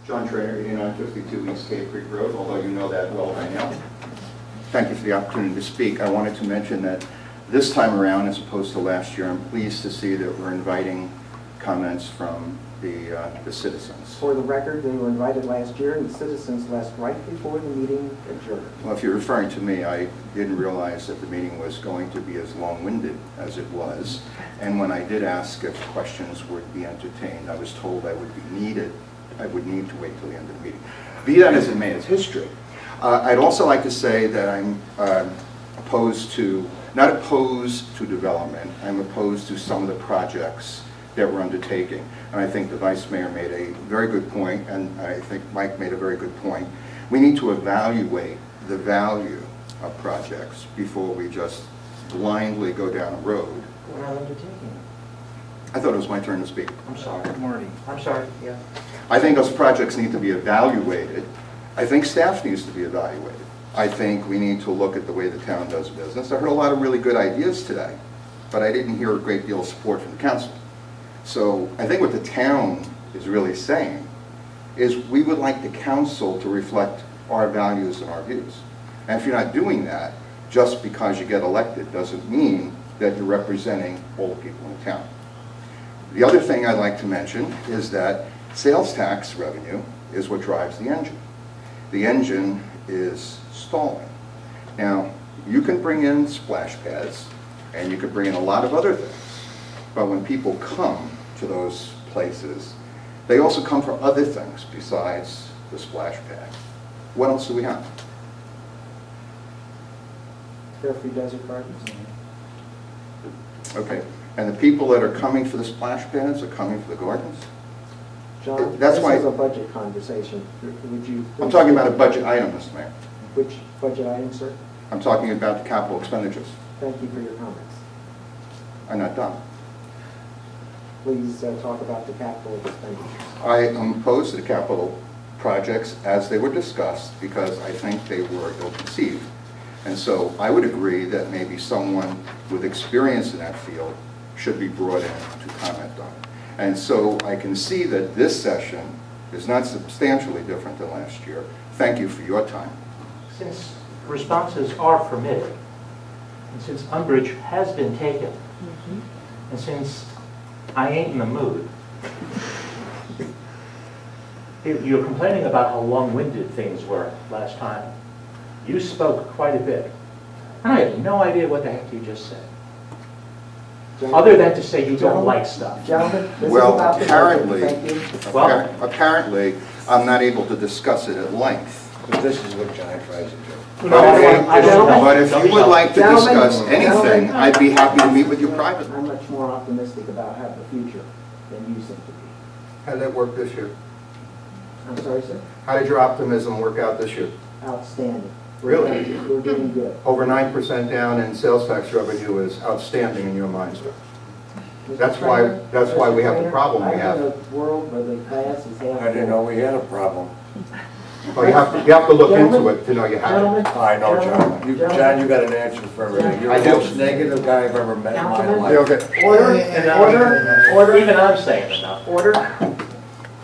John Traynor, 8952 East Cave Creek Road, although you know that well by now. Thank you for the opportunity to speak. I wanted to mention that this time around, as opposed to last year, I'm pleased to see that we're inviting comments from the citizens. For the record, they were invited last year, and the citizens left right before the meeting adjourned. Well, if you're referring to me, I didn't realize that the meeting was going to be as long-winded as it was. And when I did ask if questions would be entertained, I was told I would need to wait till the end of the meeting. Be that as it may, it's history. I'd also like to say that I'm not opposed to development. I'm opposed to some of the projects that we're undertaking. And I think the Vice Mayor made a very good point, and I think Mike made a very good point. We need to evaluate the value of projects before we just blindly go down a road. We're not undertaking. I thought it was my turn to speak. I'm sorry. Marty. I'm sorry, yeah. I think those projects need to be evaluated. I think staff needs to be evaluated. I think we need to look at the way the town does business. I heard a lot of really good ideas today, but I didn't hear a great deal of support from the council. So I think what the town is really saying is we would like the council to reflect our values and our views. And if you're not doing that, just because you get elected doesn't mean that you're representing all the people in the town. The other thing I'd like to mention is that sales tax revenue is what drives the engine. The engine is stalling. Now, you can bring in splash pads, and you could bring in a lot of other things, but when people come to those places, they also come for other things besides the splash pad. What else do we have? Carefree Desert Gardens. Okay, and the people that are coming for the splash pads are coming for the gardens? John, That's this why is a budget conversation. Would you? I'm talking about a budget item, Mr. Mayor. Which budget item, sir? I'm talking about the capital expenditures. Thank you for your comments. I'm not done. Please talk about the capital expenditures. I am opposed to the capital projects as they were discussed because I think they were ill-conceived. And so I would agree that maybe someone with experience in that field should be brought in to comment on it. And so I can see that this session is not substantially different than last year. Thank you for your time. Since responses are permitted, and since umbrage has been taken, and since I ain't in the mood, you're complaining about how long-winded things were last time. You spoke quite a bit, and I have no idea what the heck you just said. Other than to say you don't like stuff. Gentlemen, this Well, is about apparently, the I'm not able to discuss it at length. But this is what John tries to do. But if you would like to discuss anything, I'd be happy to meet with you privately. I'm much more optimistic about how the future than you seem to be. How did that work this year? I'm sorry, sir? How did your optimism work out this year? Outstanding. Really? We're doing good. Over 9% down in sales tax revenue is outstanding in your minds. That's why we have the problem we have. I live in a world where the glass is half full. I didn't know we had a problem. Well, you have to look into it to know you have it. I know, John. John, you got an answer for everything. You're the most negative guy I've ever met in my life. Okay. Order. Even I'm saying enough. Order.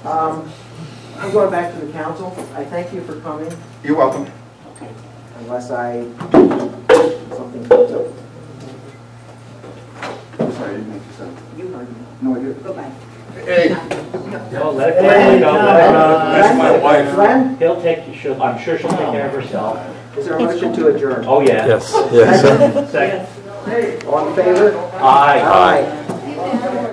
I'm going back to the council. I thank you for coming. You're welcome. Unless something comes up. Sorry, I didn't make you sound. You heard me. No, I didn't. Go back. Hey. No, let it go. That's my wife. Glenn? He'll take you. I'm sure she'll take care of herself. Is there a motion to adjourn? Oh yeah. Yes. Yes. Second. All in favor? Aye. Aye.